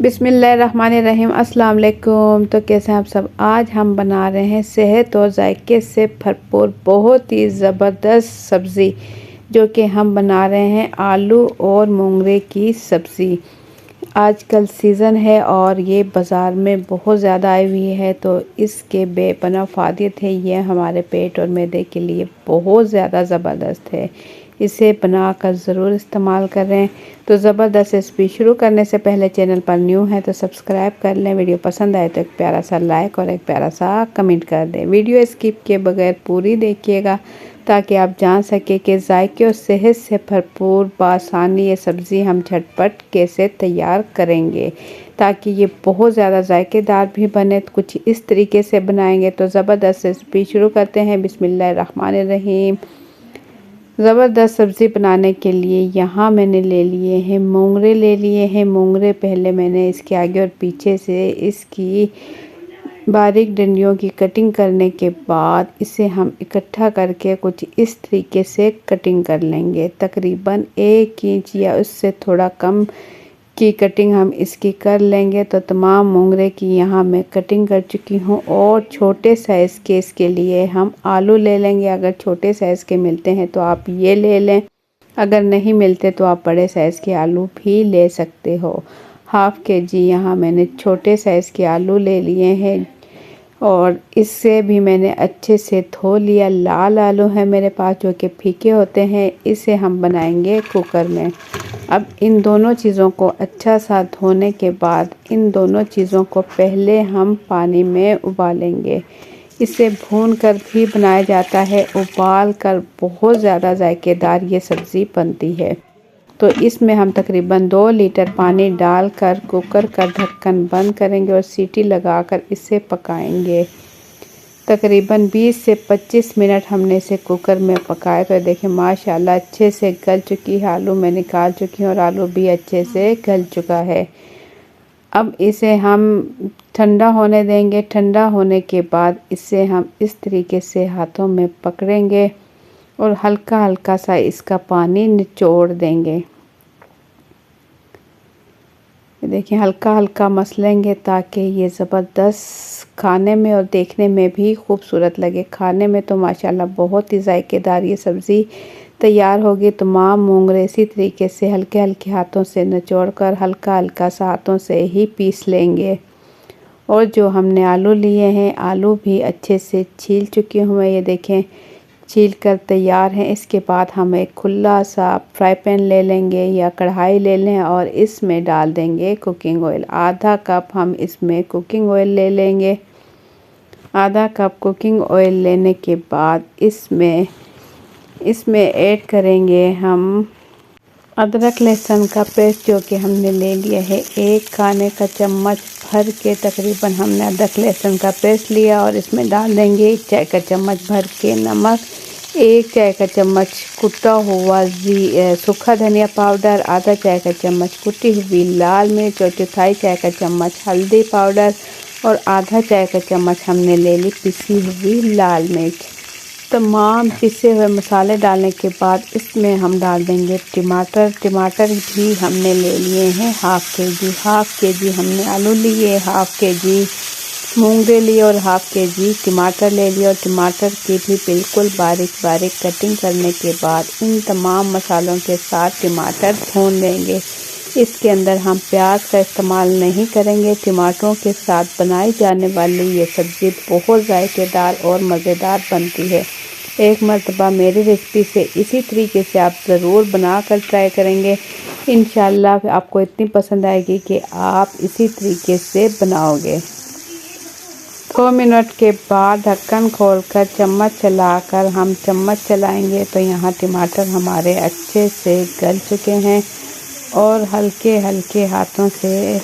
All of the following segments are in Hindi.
बिस्मिल्लाहिर्रहमानिर्रहीम। अस्सलाम वालेकुम। तो कैसे हैं आप सब। आज हम बना रहे हैं सेहत और जायके से भरपूर बहुत ही ज़बरदस्त सब्ज़ी, जो कि हम बना रहे हैं आलू और मोंगरे की सब्ज़ी। आजकल सीज़न है और ये बाज़ार में बहुत ज़्यादा आई हुई है, तो इसके बेपनाह फ़ायदे हैं। ये हमारे पेट और मैदे के लिए बहुत ज़्यादा ज़बरदस्त है। इसे बनाकर ज़रूर इस्तेमाल करें। तो ज़बरदस्त रेसिपी शुरू करने से पहले चैनल पर न्यू है तो सब्सक्राइब कर लें। वीडियो पसंद आए तो एक प्यारा सा लाइक और एक प्यारा सा कमेंट कर दें। वीडियो स्किप किए बगैर पूरी देखिएगा ताकि आप जान सकें कि जायके और सेहत से भरपूर बआसानी ये सब्ज़ी हम झटपट कैसे तैयार करेंगे, ताकि ये बहुत ज़्यादा जायकेदार भी बने। तो कुछ इस तरीके से बनाएंगे। तो ज़बरदस्त रेसिपी शुरू करते हैं। बिस्मिल्लाहिर्रहमानिर्रहीम। ज़बरदस्त सब्ज़ी बनाने के लिए यहाँ मैंने ले लिए हैं मोंगरे ले लिए हैं। मोंगरे पहले मैंने इसके आगे और पीछे से इसकी बारीक डंडियों की कटिंग करने के बाद इसे हम इकट्ठा करके कुछ इस तरीके से कटिंग कर लेंगे। तकरीबन 1 इंच या उससे थोड़ा कम की कटिंग हम इसकी कर लेंगे। तो तमाम मोंगरे की यहाँ मैं कटिंग कर चुकी हूँ। और छोटे साइज़ के इसके लिए हम आलू ले लेंगे। अगर छोटे साइज़ के मिलते हैं तो आप ये ले लें, अगर नहीं मिलते तो आप बड़े साइज़ के आलू भी ले सकते हो। हाफ़ kg यहाँ मैंने छोटे साइज़ के आलू ले लिए हैं और इससे भी मैंने अच्छे से धो लिया। लाल आलू है मेरे पास जो कि फीके होते हैं। इसे हम बनाएंगे कुकर में। अब इन दोनों चीज़ों को अच्छा सा धोने के बाद इन दोनों चीज़ों को पहले हम पानी में उबालेंगे। इसे भून कर भी बनाया जाता है, उबाल कर बहुत ज़्यादा जायकेदार ये सब्ज़ी बनती है। तो इसमें हम तकरीबन 2 लीटर पानी डालकर कुकर का ढक्कन बंद करेंगे और सीटी लगाकर इसे पकाएंगे। तकरीबन 20 से 25 मिनट हमने इसे कुकर में पकाया। तो देखें माशाल्लाह अच्छे से गल चुकी है। आलू मैं निकाल चुकी हूँ और आलू भी अच्छे से गल चुका है। अब इसे हम ठंडा होने देंगे। ठंडा होने के बाद इसे हम इस तरीके से हाथों में पकड़ेंगे और हल्का हल्का सा इसका पानी निचोड़ देंगे। देखिए हल्का हल्का मसलेंगे ताकि ये ज़बरदस्त खाने में और देखने में भी खूबसूरत लगे। खाने में तो माशाल्लाह बहुत ही जायकेदार ये सब्ज़ी तैयार होगी। तमाम मोंगरे इसी तरीके से हल्के हल्के हाथों से निचोड़कर हल्का हल्का सा हाथों से ही पीस लेंगे। और जो हमने आलू लिए हैं, आलू भी अच्छे से छील चुकी हूँ मैं। ये देखें छील कर तैयार हैं। इसके बाद हम एक खुला सा फ्राई पैन ले लेंगे या कढ़ाई ले लें और इसमें डाल देंगे कुकिंग ऑयल। आधा कप हम इसमें कुकिंग ऑयल ले लेंगे। आधा कप कुकिंग ऑयल लेने के बाद इसमें ऐड करेंगे हम अदरक लहसुन का पेस्ट, जो कि हमने ले लिया है 1 खाने का चम्मच भर के। तकरीबन हमने अदरक लहसुन का पेस्ट लिया और इसमें डाल देंगे 1 चाय का चम्मच भर के नमक, 1 चाय का चम्मच कुटा हुआ सूखा धनिया पाउडर, आधा चाय का चम्मच कुटी हुई लाल मिर्च और 1/4 चाय का चम्मच हल्दी पाउडर और आधा चाय का चम्मच हमने ले ली पिसी हुई लाल मिर्च। तमाम पिसे हुए मसाले डालने के बाद इसमें हम डाल देंगे टमाटर। टमाटर भी हमने ले लिए हैं हाफ़ kg हमने आलू लिए, हाफ़ kg मूंगरे लिए और हाफ़ kg टमाटर ले लिए। और टमाटर की भी बिल्कुल बारीक बारीक कटिंग करने के बाद इन तमाम मसालों के साथ टमाटर भून लेंगे। इसके अंदर हम प्याज का इस्तेमाल नहीं करेंगे। टमाटरों के साथ बनाई जाने वाली ये सब्ज़ी बहुत जायकेदार और मज़ेदार बनती है। एक मरतबा मेरी रेसिपी से इसी तरीके से आप ज़रूर बना कर ट्राई करेंगे। इंशाल्लाह आपको इतनी पसंद आएगी कि आप इसी तरीके से बनाओगे। 2 मिनट के बाद ढक्कन खोलकर चम्मच चलाकर हम चम्मच चलाएंगे तो यहाँ टमाटर हमारे अच्छे से गल चुके हैं और हल्के हल्के हाथों से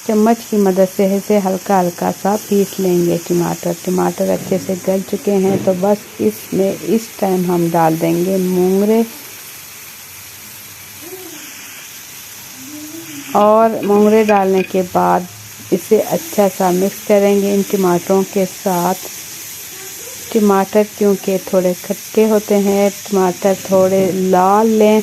चम्मच की मदद से इसे हल्का हल्का सा पीस लेंगे। टमाटर अच्छे से गल चुके हैं। तो बस इसमें इस टाइम हम डाल देंगे मोंगरे और मोंगरे डालने के बाद इसे अच्छा सा मिक्स करेंगे इन टमाटरों के साथ। टमाटर क्योंकि थोड़े खट्टे होते हैं, टमाटर थोड़े लाल लें